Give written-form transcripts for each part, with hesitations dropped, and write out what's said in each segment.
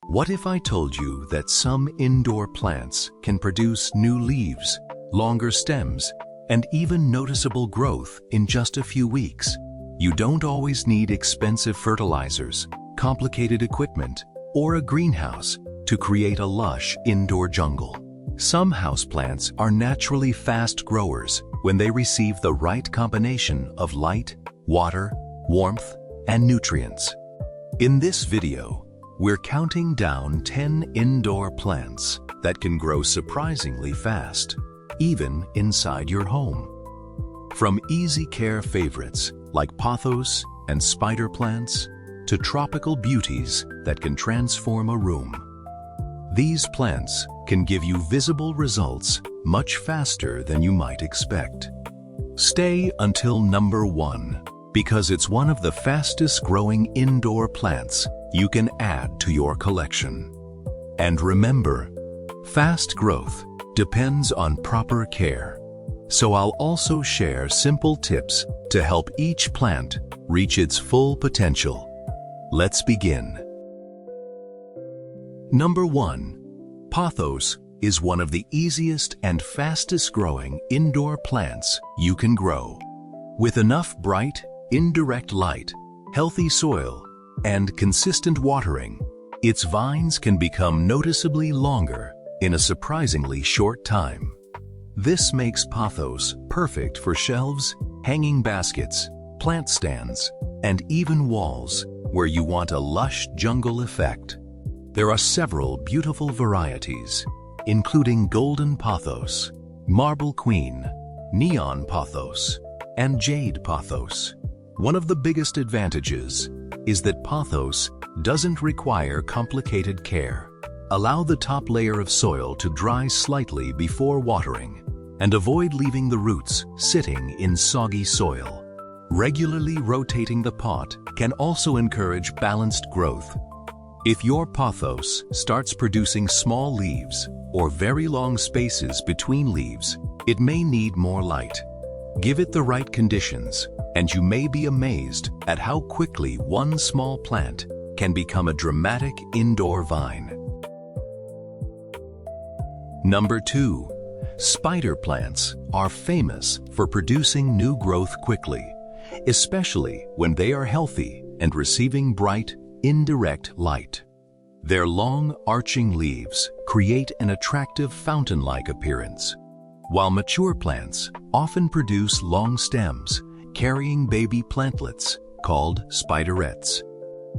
What if I told you that some indoor plants can produce new leaves, longer stems, and even noticeable growth in just a few weeks? You don't always need expensive fertilizers, complicated equipment, or a greenhouse to create a lush indoor jungle. Some houseplants are naturally fast growers when they receive the right combination of light, water, warmth, and nutrients. In this video, we're counting down 10 indoor plants that can grow surprisingly fast, even inside your home. From easy care favorites like Pothos and Spider Plants to tropical beauties that can transform a room. These plants can give you visible results much faster than you might expect. Stay until number 1, because it's one of the fastest growing indoor plants you can add to your collection. And remember, fast growth depends on proper care. So I'll also share simple tips to help each plant reach its full potential. Let's begin. Number 1. Pothos is one of the easiest and fastest growing indoor plants you can grow. With enough bright, indirect light, healthy soil, and consistent watering, its vines can become noticeably longer in a surprisingly short time. This makes Pothos perfect for shelves, hanging baskets, plant stands, and even walls where you want a lush jungle effect. There are several beautiful varieties, including Golden Pothos, Marble Queen, Neon Pothos, and Jade Pothos. One of the biggest advantages is that Pothos doesn't require complicated care. Allow the top layer of soil to dry slightly before watering, and avoid leaving the roots sitting in soggy soil. Regularly rotating the pot can also encourage balanced growth. If your Pothos starts producing small leaves or very long spaces between leaves, it may need more light. Give it the right conditions, and you may be amazed at how quickly one small plant can become a dramatic indoor vine. Number 2. Spider plants are famous for producing new growth quickly, especially when they are healthy and receiving bright, indirect light. Their long, arching leaves create an attractive fountain-like appearance, while mature plants often produce long stems carrying baby plantlets called spiderettes.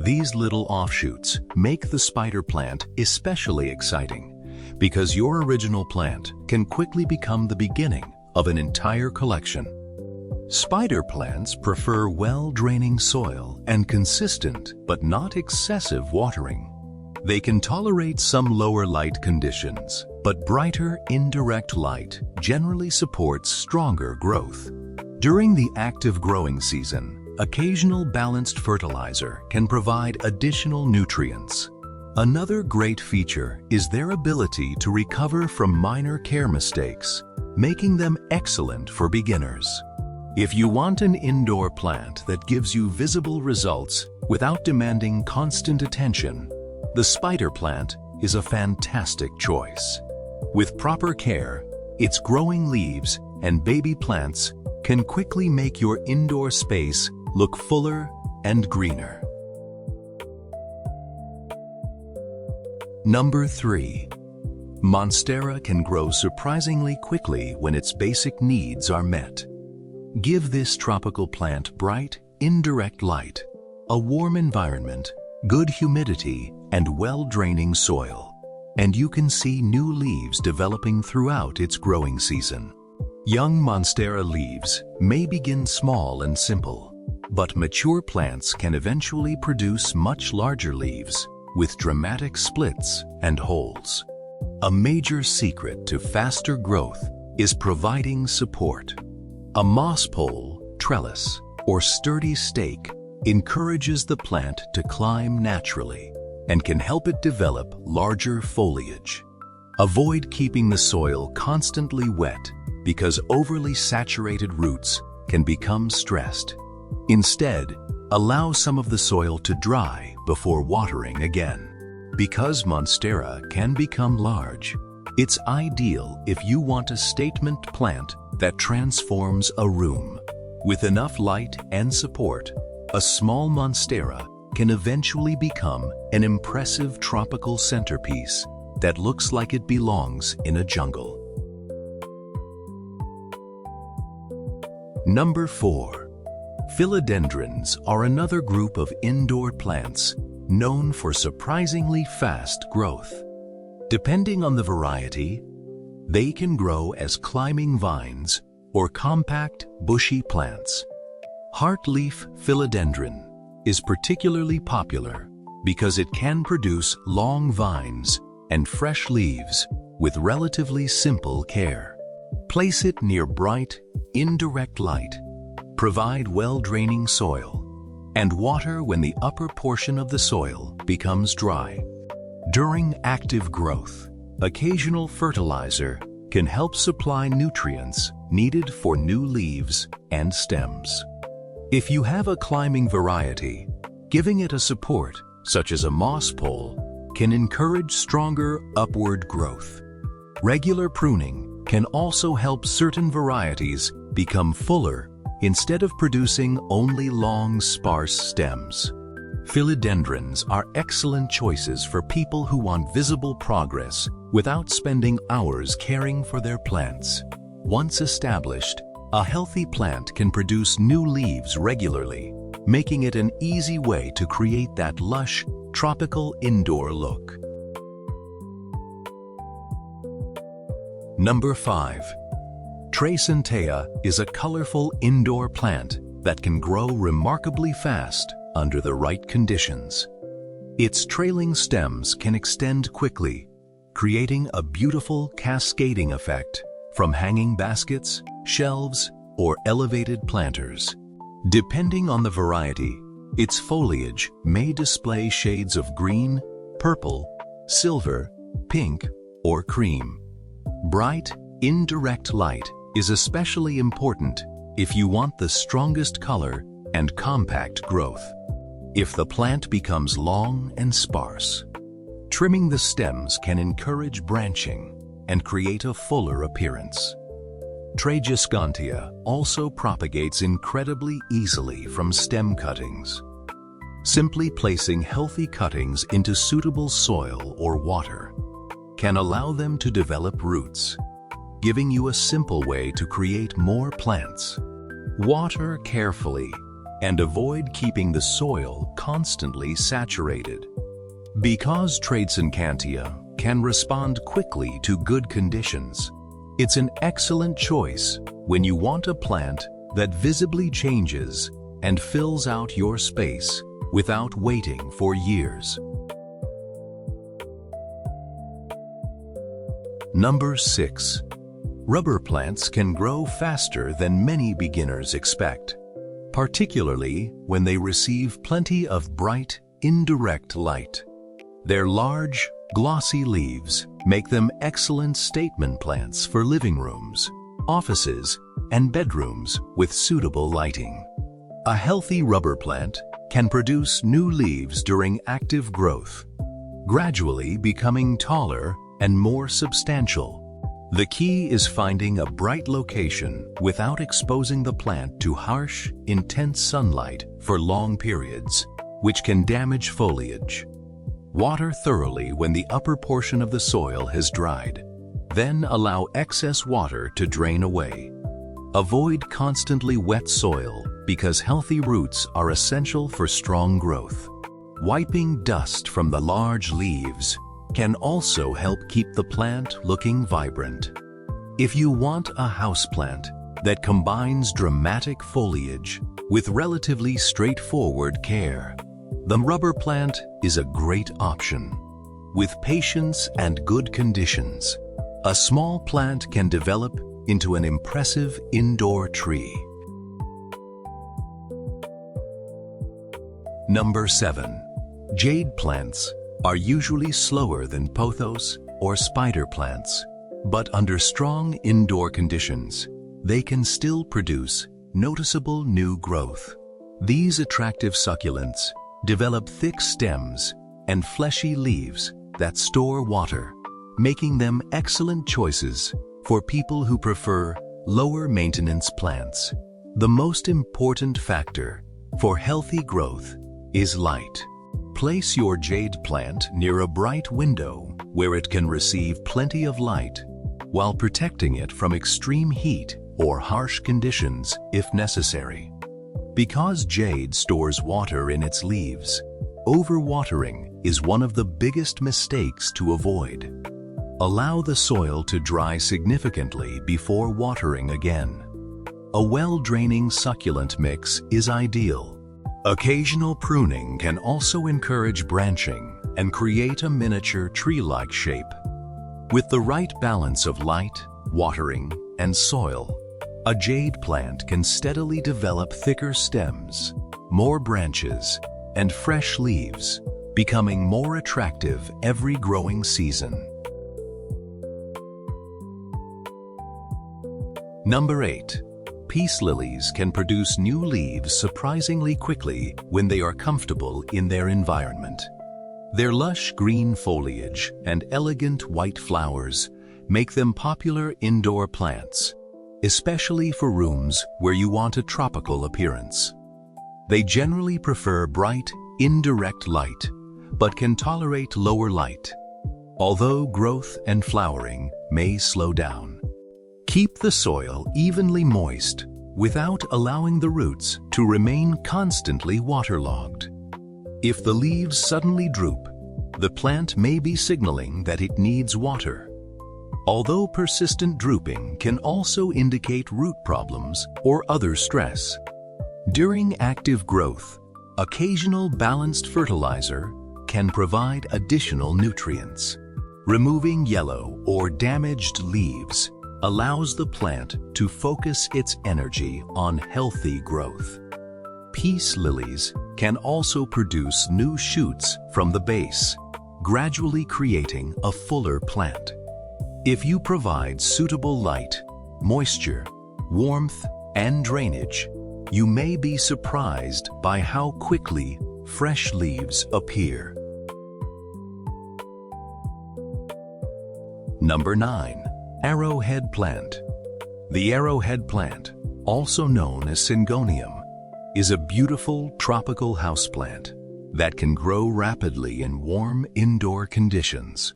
These little offshoots make the spider plant especially exciting because your original plant can quickly become the beginning of an entire collection. Spider plants prefer well-draining soil and consistent but not excessive watering. They can tolerate some lower light conditions, but brighter indirect light generally supports stronger growth. During the active growing season, occasional balanced fertilizer can provide additional nutrients. Another great feature is their ability to recover from minor care mistakes, making them excellent for beginners. If you want an indoor plant that gives you visible results without demanding constant attention, the spider plant is a fantastic choice. With proper care, its growing leaves and baby plants can quickly make your indoor space look fuller and greener. Number 3. Monstera can grow surprisingly quickly when its basic needs are met. Give this tropical plant bright, indirect light, a warm environment, good humidity, and well-draining soil, and you can see new leaves developing throughout its growing season. Young Monstera leaves may begin small and simple, but mature plants can eventually produce much larger leaves with dramatic splits and holes. A major secret to faster growth is providing support. A moss pole, trellis, or sturdy stake encourages the plant to climb naturally and can help it develop larger foliage. Avoid keeping the soil constantly wet because overly saturated roots can become stressed. Instead, allow some of the soil to dry before watering again. Because Monstera can become large, it's ideal if you want a statement plant that transforms a room. With enough light and support, a small Monstera can eventually become an impressive tropical centerpiece that looks like it belongs in a jungle. Number 4. Philodendrons are another group of indoor plants known for surprisingly fast growth. Depending on the variety, they can grow as climbing vines or compact, bushy plants. Heartleaf philodendron is particularly popular because it can produce long vines and fresh leaves with relatively simple care. Place it near bright, indirect light, provide well-draining soil, and water when the upper portion of the soil becomes dry. During active growth, occasional fertilizer can help supply nutrients needed for new leaves and stems. If you have a climbing variety, giving it a support, such as a moss pole, can encourage stronger upward growth. Regular pruning can also help certain varieties become fuller instead of producing only long, sparse stems. Philodendrons are excellent choices for people who want visible progress without spending hours caring for their plants. Once established, a healthy plant can produce new leaves regularly, making it an easy way to create that lush, tropical indoor look. Number 5. Tradescantia is a colorful indoor plant that can grow remarkably fast under the right conditions. Its trailing stems can extend quickly, creating a beautiful cascading effect from hanging baskets, shelves, or elevated planters. Depending on the variety, its foliage may display shades of green, purple, silver, pink, or cream. Bright, indirect light is especially important if you want the strongest color and compact growth. If the plant becomes long and sparse, trimming the stems can encourage branching and create a fuller appearance. Tradescantia also propagates incredibly easily from stem cuttings. Simply placing healthy cuttings into suitable soil or water can allow them to develop roots, giving you a simple way to create more plants. Water carefully and avoid keeping the soil constantly saturated. Because Tradescantia can respond quickly to good conditions, it's an excellent choice when you want a plant that visibly changes and fills out your space without waiting for years. Number 6. Rubber plants can grow faster than many beginners expect, particularly when they receive plenty of bright, indirect light. Their large, glossy leaves make them excellent statement plants for living rooms, offices, and bedrooms with suitable lighting. A healthy rubber plant can produce new leaves during active growth, gradually becoming taller and more substantial. The key is finding a bright location without exposing the plant to harsh, intense sunlight for long periods, which can damage foliage. Water thoroughly when the upper portion of the soil has dried. Then allow excess water to drain away. Avoid constantly wet soil because healthy roots are essential for strong growth. Wiping dust from the large leaves can also help keep the plant looking vibrant. If you want a houseplant that combines dramatic foliage with relatively straightforward care, the rubber plant is a great option. With patience and good conditions, a small plant can develop into an impressive indoor tree. Number 7. Jade plants are usually slower than pothos or spider plants, but under strong indoor conditions, they can still produce noticeable new growth. These attractive succulents develop thick stems and fleshy leaves that store water, making them excellent choices for people who prefer lower maintenance plants. The most important factor for healthy growth is light. Place your jade plant near a bright window where it can receive plenty of light, while protecting it from extreme heat or harsh conditions if necessary. Because jade stores water in its leaves, overwatering is one of the biggest mistakes to avoid. Allow the soil to dry significantly before watering again. A well-draining succulent mix is ideal. Occasional pruning can also encourage branching and create a miniature tree-like shape. With the right balance of light, watering, and soil, a jade plant can steadily develop thicker stems, more branches, and fresh leaves, becoming more attractive every growing season. Number 8. Peace lilies can produce new leaves surprisingly quickly when they are comfortable in their environment. Their lush green foliage and elegant white flowers make them popular indoor plants, especially for rooms where you want a tropical appearance. They generally prefer bright, indirect light, but can tolerate lower light, although growth and flowering may slow down. Keep the soil evenly moist without allowing the roots to remain constantly waterlogged. If the leaves suddenly droop, the plant may be signaling that it needs water. Although persistent drooping can also indicate root problems or other stress. During active growth, occasional balanced fertilizer can provide additional nutrients. Removing yellow or damaged leaves allows the plant to focus its energy on healthy growth. Peace lilies can also produce new shoots from the base, gradually creating a fuller plant. If you provide suitable light, moisture, warmth, and drainage, you may be surprised by how quickly fresh leaves appear. Number 9. Arrowhead Plant. The arrowhead plant, also known as Syngonium, is a beautiful tropical houseplant that can grow rapidly in warm indoor conditions.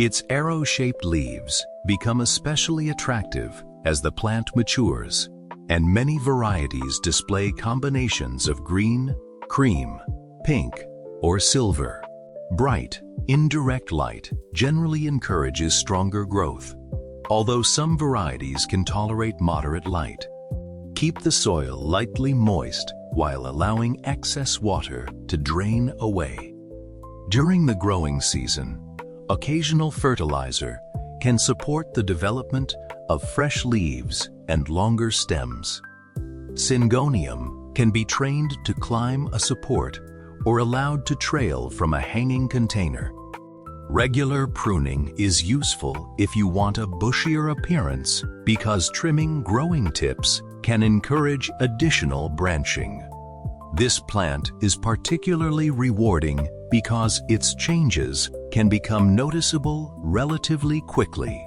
Its arrow-shaped leaves become especially attractive as the plant matures, and many varieties display combinations of green, cream, pink, or silver. Bright, indirect light generally encourages stronger growth, although some varieties can tolerate moderate light. Keep the soil lightly moist while allowing excess water to drain away. During the growing season, occasional fertilizer can support the development of fresh leaves and longer stems. Syngonium can be trained to climb a support or allowed to trail from a hanging container. Regular pruning is useful if you want a bushier appearance because trimming growing tips can encourage additional branching. This plant is particularly rewarding because its changes can become noticeable relatively quickly.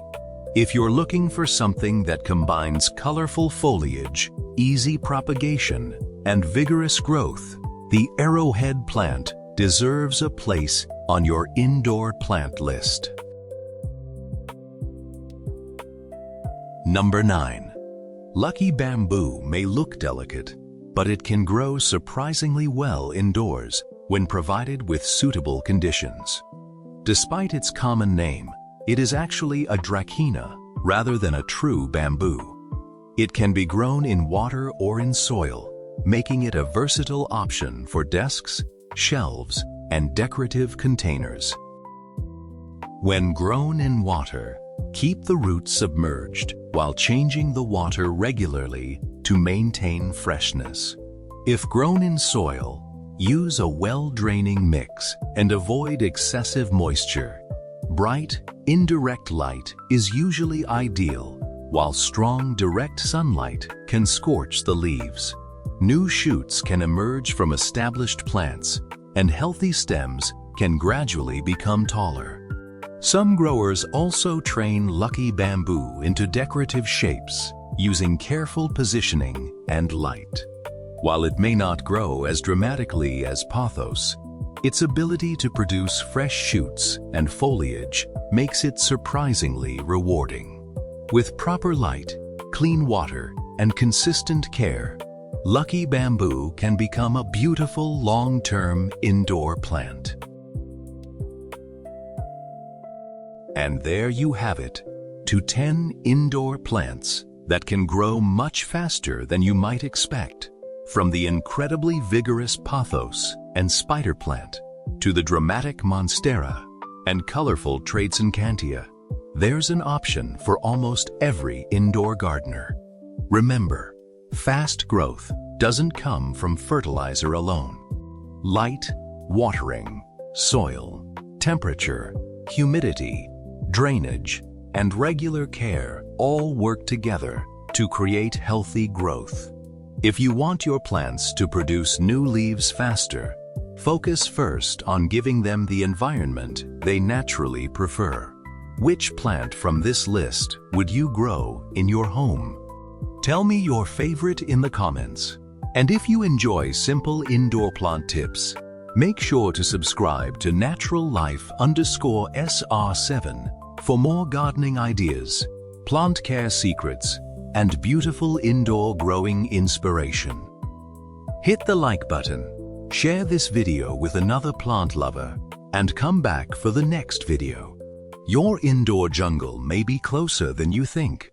If you're looking for something that combines colorful foliage, easy propagation, and vigorous growth, the arrowhead plant deserves a place on your indoor plant list. Number 9. Lucky bamboo may look delicate, but it can grow surprisingly well indoors when provided with suitable conditions. Despite its common name, it is actually a dracæna rather than a true bamboo. It can be grown in water or in soil, making it a versatile option for desks, shelves, and decorative containers. When grown in water, keep the roots submerged while changing the water regularly to maintain freshness. If grown in soil, use a well-draining mix and avoid excessive moisture. Bright, indirect light is usually ideal, while strong direct sunlight can scorch the leaves. New shoots can emerge from established plants, and healthy stems can gradually become taller. Some growers also train lucky bamboo into decorative shapes using careful positioning and light. While it may not grow as dramatically as pothos, its ability to produce fresh shoots and foliage makes it surprisingly rewarding. With proper light, clean water, and consistent care, lucky bamboo can become a beautiful long-term indoor plant. And there you have it, 10 indoor plants that can grow much faster than you might expect. From the incredibly vigorous Pothos and Spider Plant to the dramatic Monstera and colorful Tradescantia, there's an option for almost every indoor gardener. Remember, fast growth doesn't come from fertilizer alone. Light, watering, soil, temperature, humidity, drainage, and regular care all work together to create healthy growth. If you want your plants to produce new leaves faster, focus first on giving them the environment they naturally prefer. Which plant from this list would you grow in your home? Tell me your favorite in the comments. And if you enjoy simple indoor plant tips, make sure to subscribe to Natural Life_SR7 for more gardening ideas, plant care secrets, and beautiful indoor growing inspiration. Hit the like button, share this video with another plant lover, and come back for the next video. Your indoor jungle may be closer than you think.